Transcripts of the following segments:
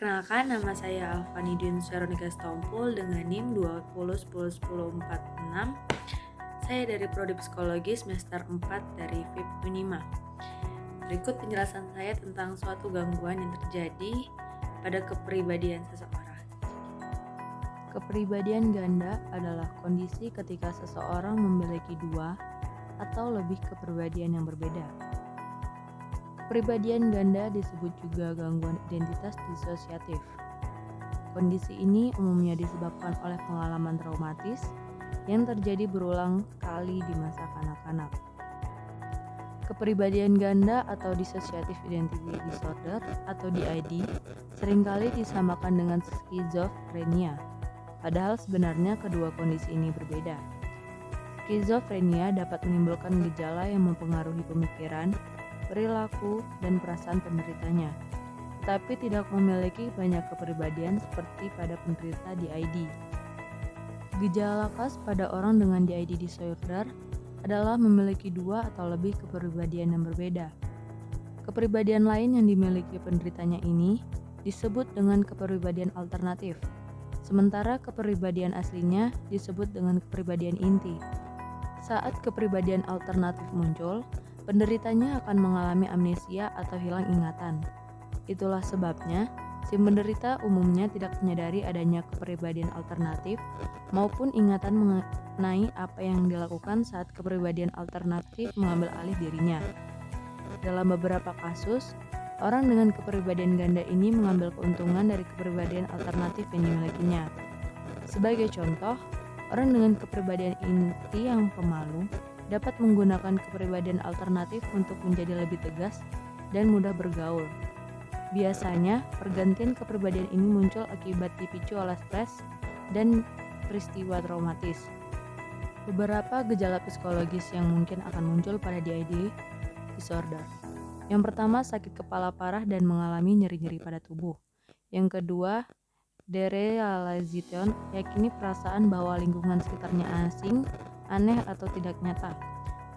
Perkenalkan, nama saya Alfanidin Veronica Stompul dengan NIM 2010101046. Saya dari Prodi Psikologi semester 4 dari FIP Unima. Berikut penjelasan saya tentang suatu gangguan yang terjadi pada kepribadian seseorang. Kepribadian ganda adalah kondisi ketika seseorang memiliki dua atau lebih kepribadian yang berbeda. Kepribadian ganda disebut juga gangguan identitas disosiatif. Kondisi ini umumnya disebabkan oleh pengalaman traumatis yang terjadi berulang kali di masa kanak-kanak. Kepribadian ganda atau dissociative identity disorder atau DID seringkali disamakan dengan skizofrenia. Padahal sebenarnya kedua kondisi ini berbeda. Skizofrenia dapat menimbulkan gejala yang mempengaruhi pemikiran, perilaku, dan perasaan penderitanya, tetapi tidak memiliki banyak kepribadian seperti pada penderita DID. Gejala khas pada orang dengan DID disorder adalah memiliki dua atau lebih kepribadian yang berbeda. Kepribadian lain yang dimiliki penderitanya ini disebut dengan kepribadian alternatif. Sementara kepribadian aslinya disebut dengan kepribadian inti. Saat kepribadian alternatif muncul, penderitanya akan mengalami amnesia atau hilang ingatan. Itulah sebabnya, si penderita umumnya tidak menyadari adanya kepribadian alternatif maupun ingatan mengenai apa yang dilakukan saat kepribadian alternatif mengambil alih dirinya. Dalam beberapa kasus, orang dengan kepribadian ganda ini mengambil keuntungan dari kepribadian alternatif yang dimilikinya. Sebagai contoh, orang dengan kepribadian inti yang pemalu dapat menggunakan kepribadian alternatif untuk menjadi lebih tegas dan mudah bergaul. Biasanya, pergantian kepribadian ini muncul akibat dipicu oleh stres dan peristiwa traumatis. Beberapa gejala psikologis yang mungkin akan muncul pada DID disorder. Yang pertama, sakit kepala parah dan mengalami nyeri-nyeri pada tubuh. Yang kedua, derealization, yakini perasaan bahwa lingkungan sekitarnya asing, aneh atau tidak nyata.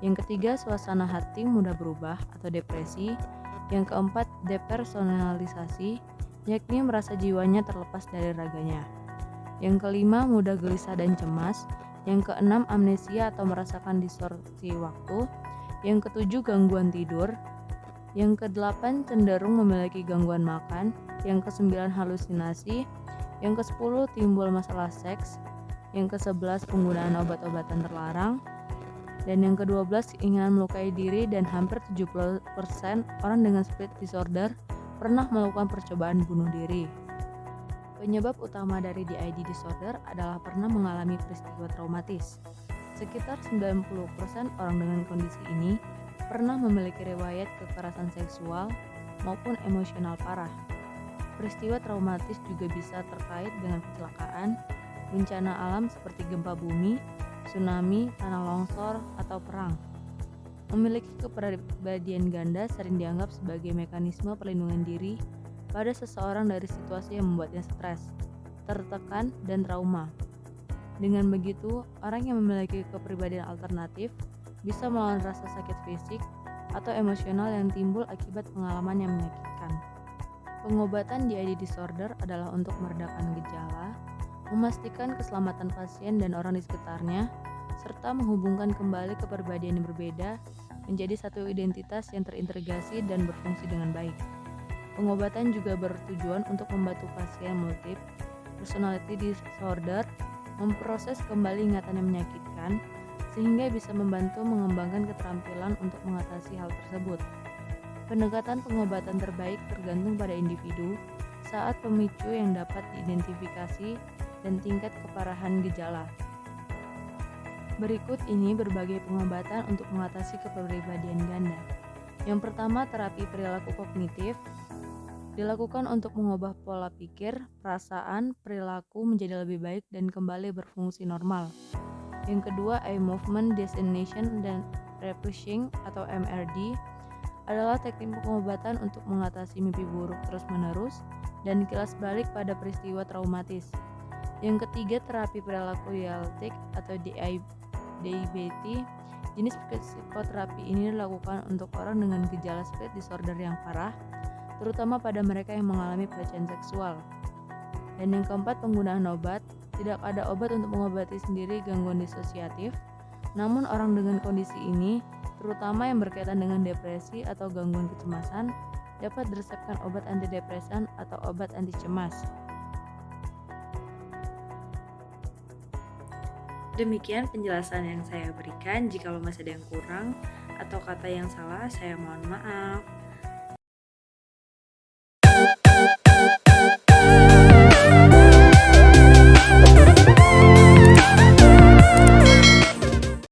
Yang ketiga, suasana hati mudah berubah atau depresi. Yang keempat, depersonalisasi, yakni merasa jiwanya terlepas dari raganya. Yang kelima, mudah gelisah dan cemas. Yang keenam, amnesia atau merasakan distorsi waktu. Yang ketujuh, gangguan tidur. Yang kedelapan, cenderung memiliki gangguan makan. Yang kesembilan, halusinasi. Yang kesepuluh, timbul masalah seks. Yang kesebelas, penggunaan obat-obatan terlarang. Dan yang ke-12, keinginan melukai diri, dan hampir 70% orang dengan split disorder pernah melakukan percobaan bunuh diri. Penyebab utama dari DID disorder adalah pernah mengalami peristiwa traumatis. Sekitar 90% orang dengan kondisi ini pernah memiliki riwayat kekerasan seksual maupun emosional parah. Peristiwa traumatis juga bisa terkait dengan kecelakaan, bencana alam seperti gempa bumi, tsunami, tanah longsor, atau perang. Memiliki kepribadian ganda sering dianggap sebagai mekanisme perlindungan diri pada seseorang dari situasi yang membuatnya stres, tertekan, dan trauma. Dengan begitu, orang yang memiliki kepribadian alternatif bisa melawan rasa sakit fisik atau emosional yang timbul akibat pengalaman yang menyakitkan. Pengobatan DID disorder adalah untuk meredakan gejala, memastikan keselamatan pasien dan orang di sekitarnya, serta menghubungkan kembali kepribadian yang berbeda menjadi satu identitas yang terintegrasi dan berfungsi dengan baik. Pengobatan juga bertujuan untuk membantu pasien multiple personality disorder memproses kembali ingatan yang menyakitkan, sehingga bisa membantu mengembangkan keterampilan untuk mengatasi hal tersebut. Pendekatan pengobatan terbaik tergantung pada individu saat pemicu yang dapat diidentifikasi dan tingkat keparahan gejala. Berikut ini berbagai pengobatan untuk mengatasi kepribadian ganda. Yang pertama, terapi perilaku kognitif dilakukan untuk mengubah pola pikir, perasaan, perilaku menjadi lebih baik dan kembali berfungsi normal. Yang kedua, eye movement designation dan repressing atau MRD adalah teknik pengobatan untuk mengatasi mimpi buruk terus-menerus dan kilas balik pada peristiwa traumatis. Yang ketiga, terapi perilaku dialektik atau DIBT. Jenis psikoterapi ini dilakukan untuk orang dengan gejala split disorder yang parah, terutama pada mereka yang mengalami pelecehan seksual. Dan yang keempat, penggunaan obat. Tidak ada obat untuk mengobati sendiri gangguan disosiatif, namun orang dengan kondisi ini, terutama yang berkaitan dengan depresi atau gangguan kecemasan, dapat diresepkan obat antidepresan atau obat anti cemas. Demikian penjelasan yang saya berikan. Jika masih ada yang kurang atau kata yang salah, saya mohon maaf.